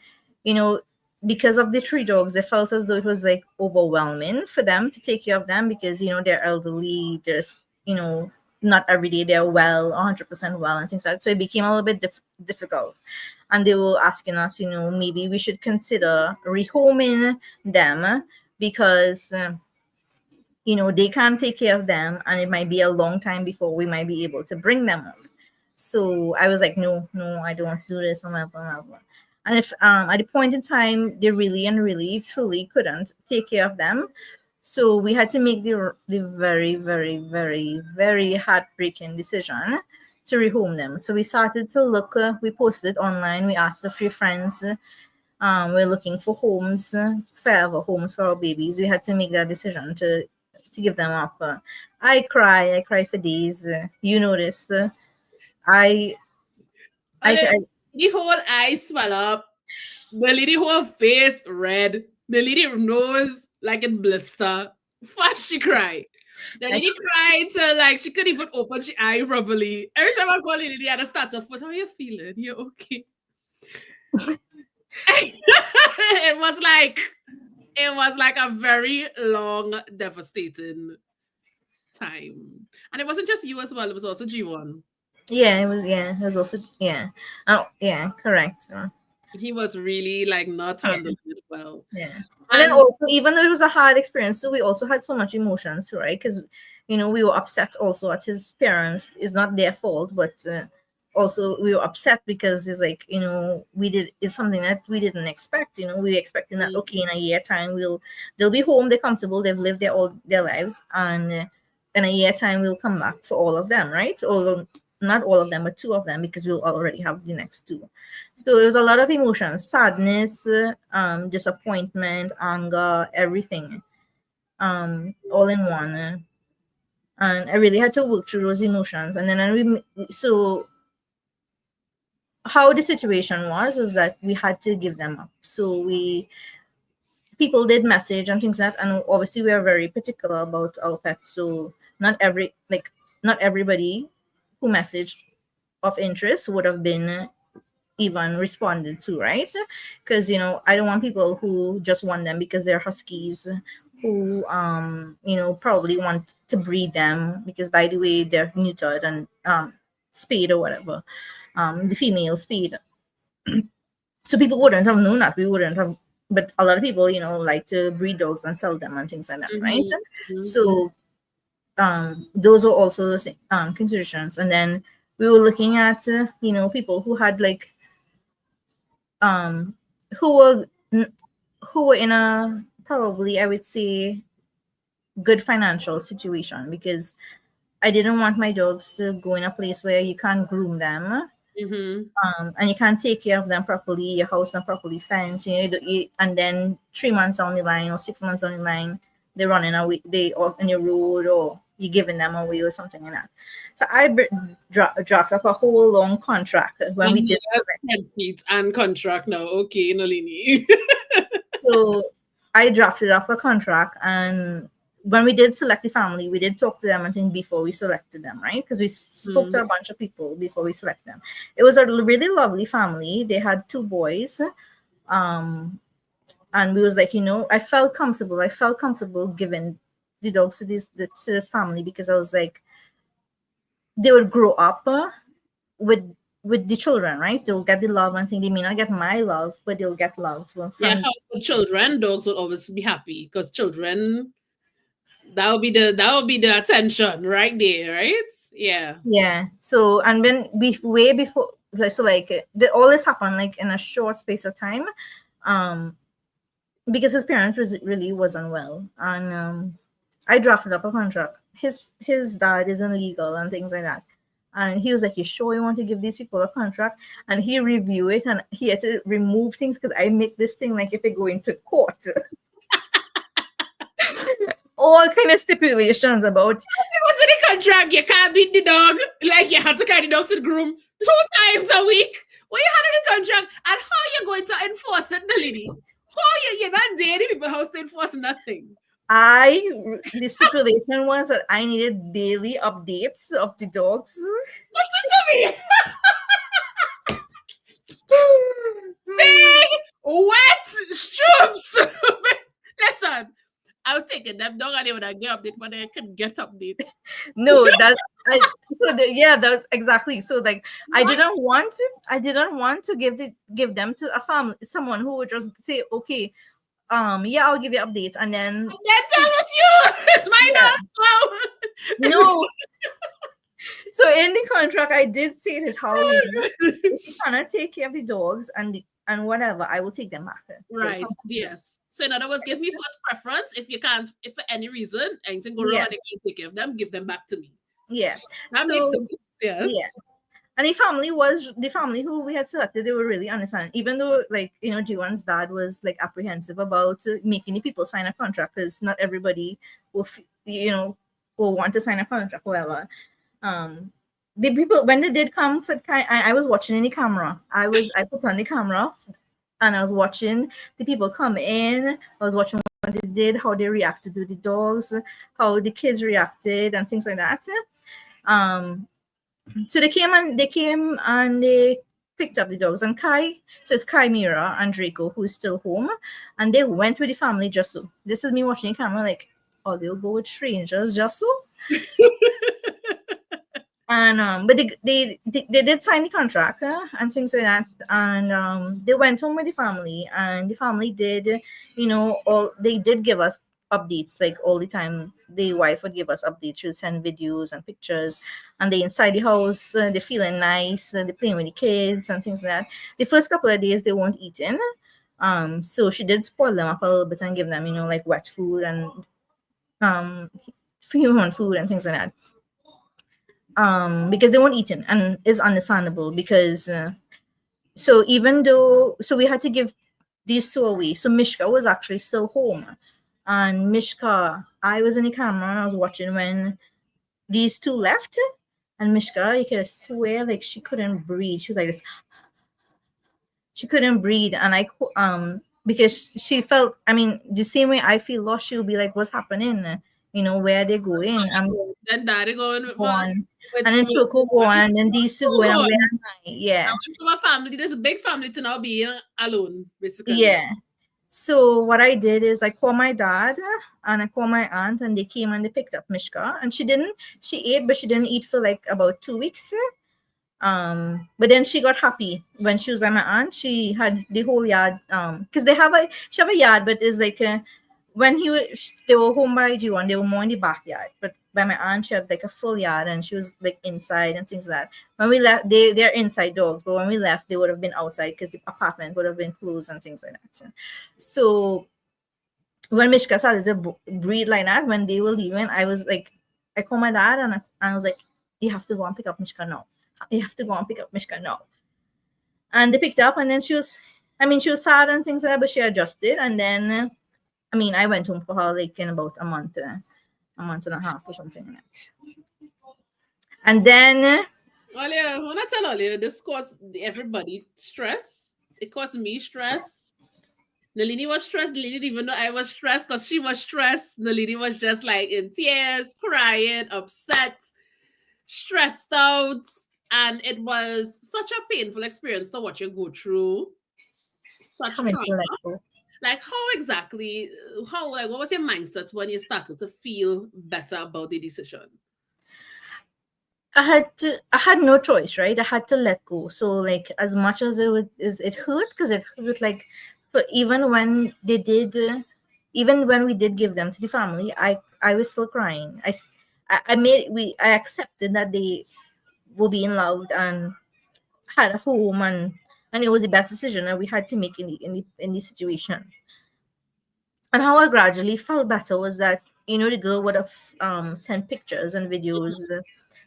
because of the 3 dogs, they felt as though it was like overwhelming for them to take care of them because, they're elderly, there's, not every day they're well, 100% well and things like that. So it became a little bit difficult. And they were asking us, maybe we should consider rehoming them because, they can't take care of them and it might be a long time before we might be able to bring them up. So I was like, no, I don't want to do this. And if at the point in time they really and really truly couldn't take care of them, so we had to make the very, very, very, very heartbreaking decision to rehome them. So we started to look. We posted online. We asked a few friends. We're looking for homes, forever homes for our babies. We had to make that decision to give them up. I cry for days. You know this. I, And then I, the whole eyes swell up. The lady whole face red. The lady nose like a blister. Fast she cry. The I, lady cried till like she couldn't even open she eye properly. Every time I call the lady, I just start to foot. How you feeling? You okay? It was like a very long, devastating time. And it wasn't just you as well, it was also G1. yeah, it was. Yeah, it was also. Yeah. Oh, yeah. Correct. He was really like not Yeah. handling it well. Yeah. And then And also, even though it was a hard experience, so we also had so much emotions, right? Because, we were upset also at his parents. It's not their fault, but also we were upset because it's like, it's something that we didn't expect. We were expecting that, okay, in a year time, they'll be home, they're comfortable, they've lived all their lives. And in a year time, we'll come back for all of them, right? Or not all of them, but two of them, because we'll already have the next two. So it was a lot of emotions, sadness, disappointment, anger, everything, all in one. And I really had to work through those emotions. And then so how the situation was that we had to give them up. So people did message and things like that, and obviously we are very particular about our pets. So not everybody who messaged of interest would have been even responded to, right? Because I don't want people who just want them because they're huskies, who probably want to breed them because, by the way, they're neutered and spayed or whatever, the female spayed. So people wouldn't have known that, we wouldn't have. But a lot of people like to breed dogs and sell them and things like that, right? So those were also the considerations. And then we were looking at people who had like um who were in a, probably I would say, good financial situation, because I didn't want my dogs to go in a place where you can't groom them, and you can't take care of them properly, your house not properly fenced, and then 3 months down the line or 6 months down the line, they're running away, they off on your road, or you're giving them away or something like that. So I draft up a whole long contract when we did. spreadsheets and contract now. Okay, Nalini. So I drafted up a contract, and when we did select the family, we did talk to them, I think, before we selected them, right? Because we spoke to a bunch of people before we select them. It was a really lovely family. They had two boys, and we was like, I felt comfortable. I felt comfortable giving the dogs to this family, because I was like, they would grow up with the children, right? They'll get the love and thing. They may not get my love, but they'll get love from. Yeah, house with children, dogs will always be happy because children, that would be the attention right there, right? Yeah. Yeah. So, and when way before, all this happened like in a short space of time, because his parents really wasn't well, and I drafted up a contract. His dad isn't legal and things like that. And he was like, "You sure you want to give these people a contract?" And he reviewed it, and he had to remove things because I make this thing like if they go into court. All kind of stipulations about. It was in the contract. You can't beat the dog. Like you have to carry the dog to the groom 2 times a week. What you had in the contract, and how you going to enforce it, Nalini? How you're not dating people house to enforce nothing. The stipulation was that I needed daily updates of the dogs. Listen to me. Big wet strips. Listen, I was thinking them dog and they would have get update, but they couldn't get update. No, that's exactly. So like I didn't want to give them to a family, someone who would just say, okay, yeah, I'll give you updates, and then That's with you. It's my dog slow. No. So in the contract, I did say this, how if you cannot take care of the dogs and whatever, I will take them back. Right. Yes. So in other words, give me first preference. If you can't, if for any reason anything go wrong and they can't take care of them, give them back to me. Yeah. That makes sense. Yes. Yeah. And the family who we had selected. They were really understanding, even though, like, G1's dad was like apprehensive about making the people sign a contract, because not everybody will want to sign a contract, whatever. The people, when they did come for I was watching in the camera. I put on the camera and I was watching the people come in. I was watching what they did, how they reacted to the dogs, how the kids reacted, and things like that. Um, so they came and they picked up the dogs. And so it's Kai, Mira, and Draco, who's still home, and they went with the family just so. This is me watching the camera, like, oh, they'll go with strangers just so. And but they did sign the contract and things like that, and they went home with the family, and the family did, all they did give us updates, like, all the time. The wife would give us updates. She'll send videos and pictures, and they inside the house, they're feeling nice, they're playing with the kids and things like that. The first couple of days they weren't eating, so she did spoil them up a little bit and give them, like, wet food and human food and things like that, because they weren't eating, and is understandable, because so we had to give these two away. So Mishka was actually still home, and Mishka, I was in the camera and I was watching when these two left, and Mishka, you could swear, like, she couldn't breathe. She was like this. She couldn't breathe, and because she felt, I mean, the same way I feel lost, she would be like, what's happening? Where are they going? Then daddy going with and then Choco going, and then these two going, and where am I? Yeah. From a family, there's a big family to now be alone, basically. Yeah. So what I did is I called my dad and I called my aunt, and they came and they picked up Mishka, and she ate, but she didn't eat for like about 2 weeks. But then she got happy when she was by my aunt. She had the whole yard, because she have a yard, but it's like when they were home by G1, they were more in the backyard. But by my aunt, she had like a full yard, and she was like inside and things like that. When we left, they're inside dogs, but when we left, they would have been outside because the apartment would have been closed and things like that. So when Mishka started to breathe like that, when they were leaving, I was like, I called my dad and I was like, you have to go and pick up Mishka now. You have to go and pick up Mishka now. And they picked up, and then she was sad and things like that, but she adjusted. And then, I went home for her like in about a month and a half or something like that. And then, when I tell you, this caused everybody stress. It caused me stress. Nalini was stressed. Nalini didn't even know I was stressed because she was stressed. Nalini was just like in tears, crying, upset, stressed out. And it was such a painful experience to watch you go through such trauma. Like, what was your mindset when you started to feel better about the decision? I had no choice, right? I had to let go. So like, as much as it hurt, because it hurt, like, even when we did give them to the family, I was still crying. I accepted that they were being loved and had a home, and it was the best decision that we had to make in the situation. And how I gradually felt better was that, the girl would have sent pictures and videos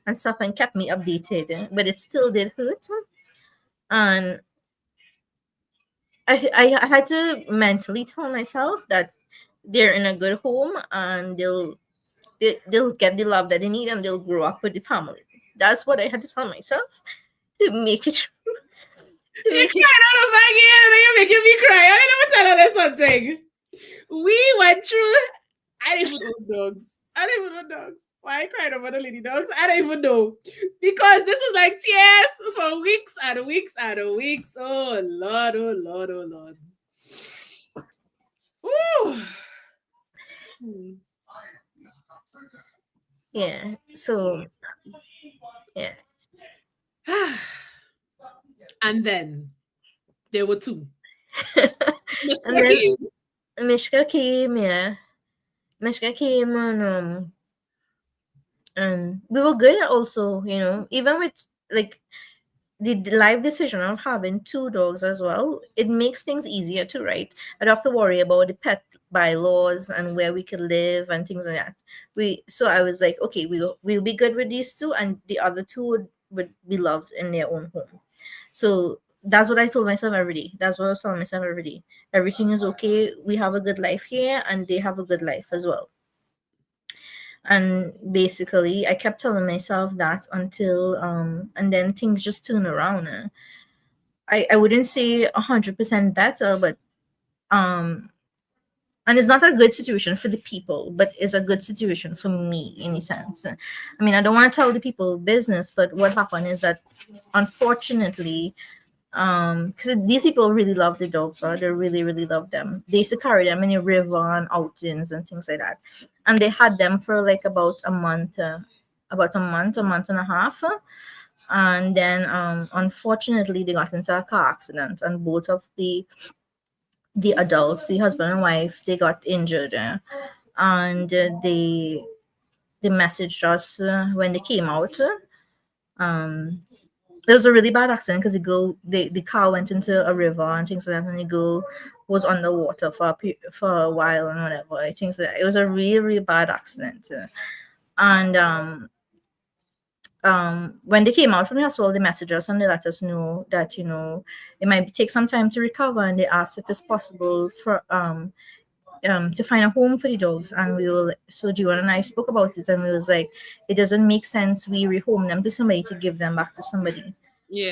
and stuff and kept me updated, but it still did hurt. And I had to mentally tell myself that they're in a good home and they'll get the love that they need, and they'll grow up with the family. That's what I had to tell myself to make it true. You're making me cry. I didn't tell her something. We went through. I didn't even know dogs. Why I cried over the lady dogs? I don't even know. Because this is like tears for weeks and weeks and weeks. Oh Lord, oh Lord, oh Lord. Ooh. Yeah. So yeah. And then there were two. Mishka came, yeah. Mishka came, and we were good also, even with like the life decision of having two dogs as well. It makes things easier too, right? I don't have to worry about the pet bylaws and where we could live and things like that. So I was like, okay, we'll be good with these two, and the other two would be loved in their own home. So that's what I told myself every day. That's what I was telling myself every day. Everything is okay. We have a good life here, and they have a good life as well. And basically, I kept telling myself that until and then things just turn around. I wouldn't say 100% better, but um and it's not a good situation for the people, but it's a good situation for me in a sense. I mean, I don't want to tell the people business, but what happened is that unfortunately, because these people really love the dogs, or they really love them. They used to carry them in the river and outings and things like that, and they had them for like about a month, a month and a half. And then unfortunately they got into a car accident, and both of the adults, the husband and wife, they got injured. And they messaged us when they came out. Um, it was a really bad accident because the car went into a river and things like that, and the girl was underwater for for a while and whatever. I think so. It was a really bad accident. And when they came out from the hospital, they messaged us and they let us know that it might take some time to recover, and they asked if it's possible for to find a home for the dogs. And we will so Jiwan and I spoke about it, and we was like, it doesn't make sense we rehome them to somebody to give them back to somebody. Yeah.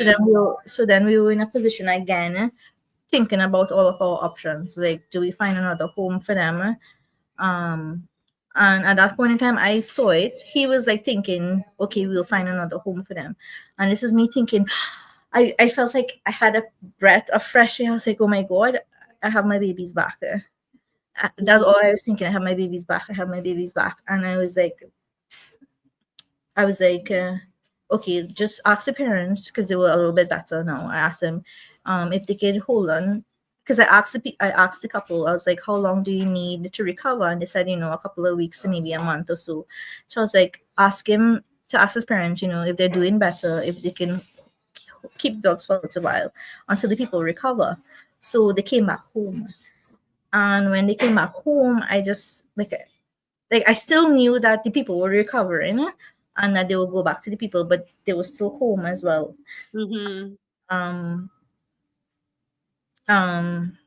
So then we were in a position again, thinking about all of our options. Like, do we find another home for them? Um and at that point in time I saw it. He was like thinking, okay, we'll find another home for them. And this is me thinking, I felt like I had a breath of fresh air. I was like, oh my god, I have my babies back. That's all I was thinking. I have my babies back. I have my babies back. And I was like, okay, just ask the parents, because they were a little bit better now. I asked them if they could hold on, because I asked the couple. I was like, how long do you need to recover? And they said, a couple of weeks to maybe a month or so. So I was like, ask his parents, if they're doing better, if they can keep dogs for a little while until the people recover. So they came back home. And when they came back home, I just like I still knew that the people were recovering and that they will go back to the people, but they were still home as well. Mm-hmm. Um, um,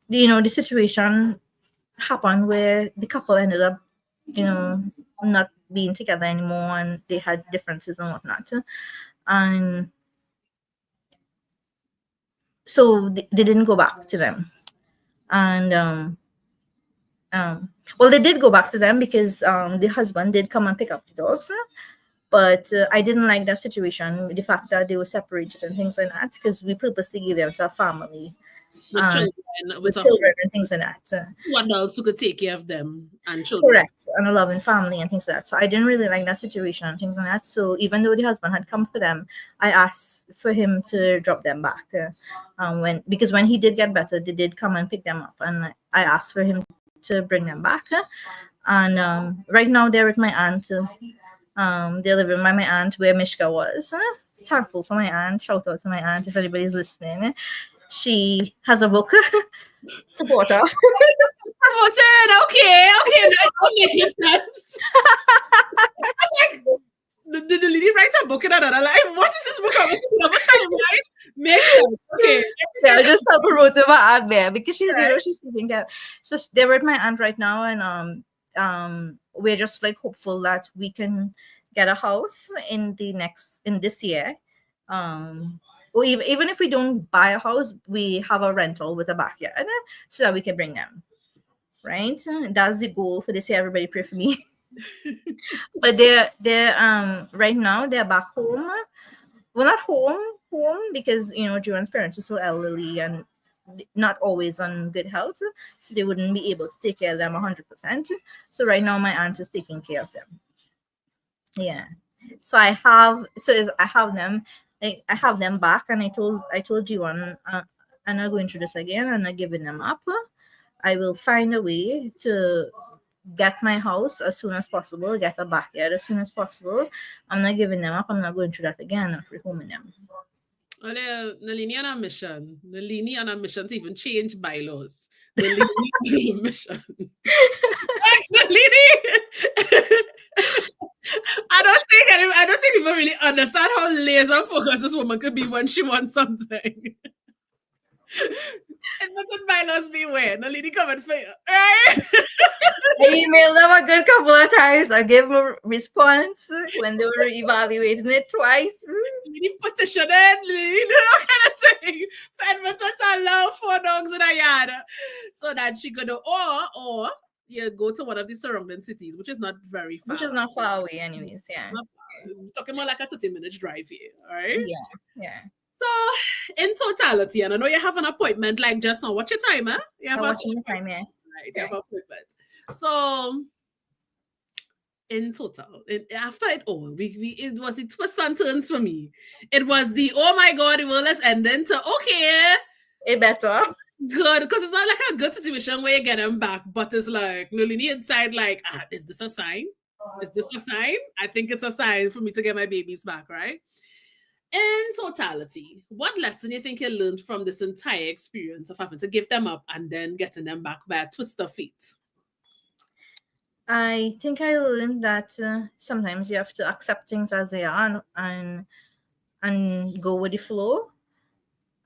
the situation happened where the couple ended up, not being together anymore, and they had differences and whatnot. And so they didn't go back to them. And well, they did go back to them because the husband did come and pick up the dogs. But I didn't like that situation, the fact that they were separated and things like that, because we purposely gave them to a family With children, with with a children and things like that. two adults who could take care of them and children. Correct, and a loving family and things like that. So I didn't really like that situation and things like that. So even though the husband had come for them, I asked for him to drop them back. Because when he did get better, they did come and pick them up, and I asked for him to bring them back. And right now they're with my aunt. They're living by my aunt where Mishka was. Thankful for my aunt. Shout out to my aunt if anybody's listening. She has a book. Support her. Promoted. Okay. Now it makes sense. I was like, did the lady write a book in another life? What is this book? I'm listening to timeline. Makes sense. Okay. Yeah, just help promote my aunt there, because she's she's taking care. So they're with my aunt right now, and we're just like hopeful that we can get a house in this year. Or even if we don't buy a house, we have a rental with a backyard, so that we can bring them. Right, that's the goal for this year. Everybody pray for me. But they're right now they're back home. Well, not home because Juan's parents are so elderly and not always on good health, so they wouldn't be able to take care of them 100%. So right now my aunt is taking care of them. Yeah. So I have them. Like, I have them back, and I told Juan, I'm not going through this again. I'm not giving them up. I will find a way to get my house as soon as possible, get a backyard as soon as possible. I'm not giving them up. I'm not going through that again. I'm not rehoming them. Well, Nalini on a mission. Nalini on a mission to even change bylaws. Nalini on a mission. Nalini. I don't even really understand how laser focused this woman could be when she wants something. Edmonton bylaws beware. Nalini coming for you. Right? I emailed them a good couple of times. I gave them a response when they were evaluating it twice. Nalini petitioned, Nalini do that kind of thing. For Edmonton to allow 4 dogs in a yard. So that she could, or you go to one of the surrounding cities, which is not very far. Which is not far away anyways, yeah. We're talking more like a 30-minute drive here, all right? Yeah. So, in totality, and I know you have an appointment like just now. What's your timer? You have I'm watching the time, yeah. Right, you have an appointment. So, in total, after it all, it was the twists and turns for me. It was the, oh my God, the world is ending to, okay. It better. Good, because it's not like a good situation where you get them back, but it's like, Nalini inside, like, is this a sign? Is this a sign? I think it's a sign for me to get my babies back, right? In totality, what lesson you think you learned from this entire experience of having to give them up and then getting them back by a twist of fate? I think I learned that sometimes you have to accept things as they are and go with the flow.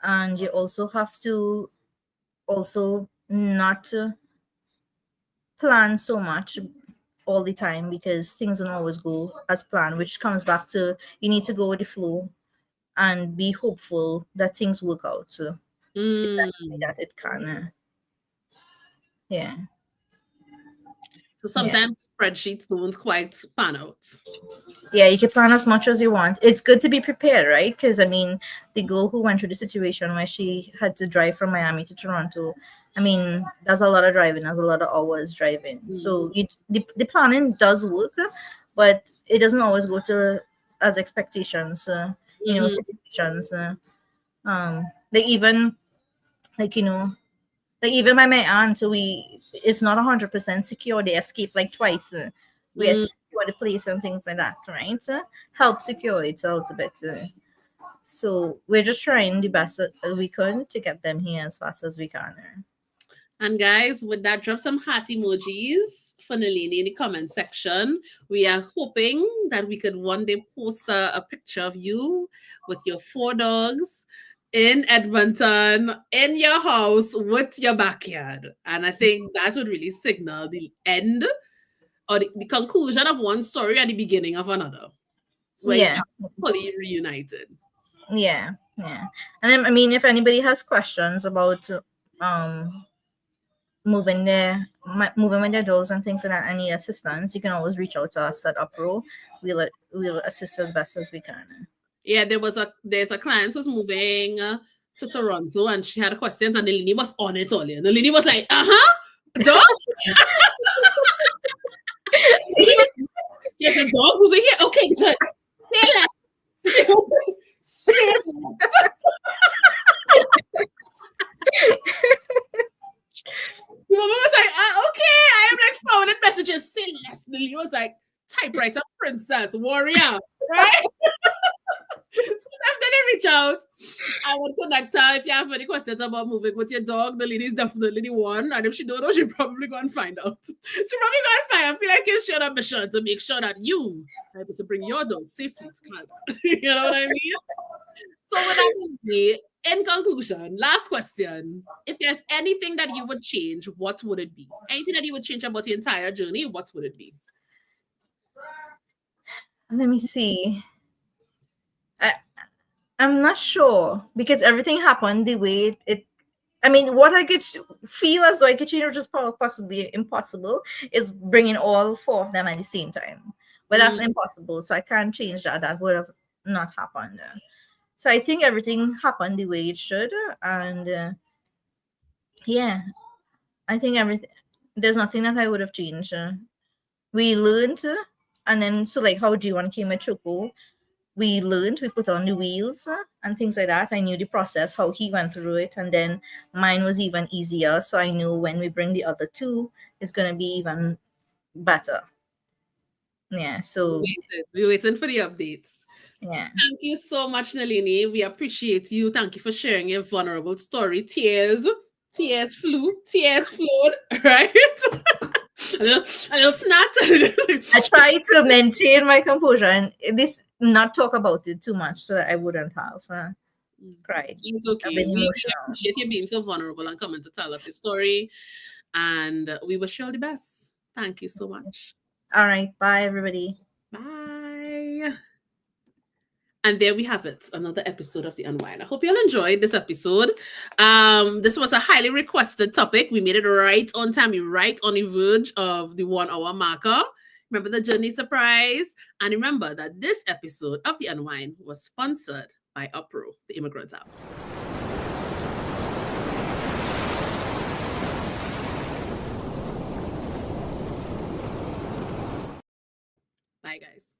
And you also have to not plan so much all the time, because things don't always go as planned, which comes back to you need to go with the flow and be hopeful that things work out. So that it can. Yeah. So sometimes spreadsheets don't quite pan out. Yeah, you can plan as much as you want. It's good to be prepared, right? Because I mean, the girl who went through the situation where she had to drive from Miami to Toronto, I mean, there's a lot of driving, there's a lot of hours driving. So the planning does work, but it doesn't always go to as expectations. Situations. Even by my aunt, it's not 100% secure. They escaped like twice. We had to secure the place and things like that, right? Help secure it a little bit. So we're just trying the best we can to get them here as fast as we can. And guys, with that, drop some heart emojis for Nalini in the comment section. We are hoping that we could one day post a picture of you with your 4 dogs in Edmonton, in your house, with your backyard. And I think that would really signal the end or the conclusion of one story and the beginning of another. Where you are fully reunited. Yeah. And I mean, if anybody has questions about moving with their dogs and things like that, and need assistance, you can always reach out to us at UpRow. We'll assist as best as we can. Yeah, there's a client who's moving to Toronto, and she had questions, and Nalini was on it all. Nalini was like, dog? There's a dog over here? Okay, good. The woman was like, okay, I am like forwarded messages. Say less. Nalini was like, typewriter princess, warrior, right? So definitely reach out. I will connect her if you have any questions about moving with your dog. The lady is definitely the one, and if she don't know, she'll probably go and find out. She'll probably go and find. I feel like it's your mission to make sure that you are able to bring your dog safely to Canada. You know what I mean? So with that, in conclusion, last question: if there's anything that you would change, what would it be? Anything that you would change about the entire journey, what would it be? Let me see. I'm not sure, because everything happened the way it. I mean, what I could feel as though I could change, which is possibly impossible, is bringing all 4 of them at the same time. But that's impossible, so I can't change that. That would have not happened. So I think everything happened the way it should, and I think everything. There's nothing that I would have changed. We learned, and then so like how G1 came with Choco. We learned, we put on the wheels and things like that. I knew the process, how he went through it. And then mine was even easier. So I knew when we bring the other 2, it's going to be even better. Yeah, so. We're waiting for the updates. Yeah. Thank you so much, Nalini. We appreciate you. Thank you for sharing your vulnerable story. Tears flowed, right? a little snot. I try to maintain my composure, and not talk about it too much so that I wouldn't have cried. It's I've okay. been We emotional. appreciate you being so vulnerable and coming to tell us your story. And we wish you all the best. Thank you so much. All right. Bye, everybody. Bye. And there we have it, another episode of the Unwine. I hope you all enjoyed this episode. This was a highly requested topic. We made it right on time, right on the verge of the 1 hour marker. Remember the journey surprise. And remember that this episode of the Unwine was sponsored by UpRow, the Immigrant app. Bye, guys.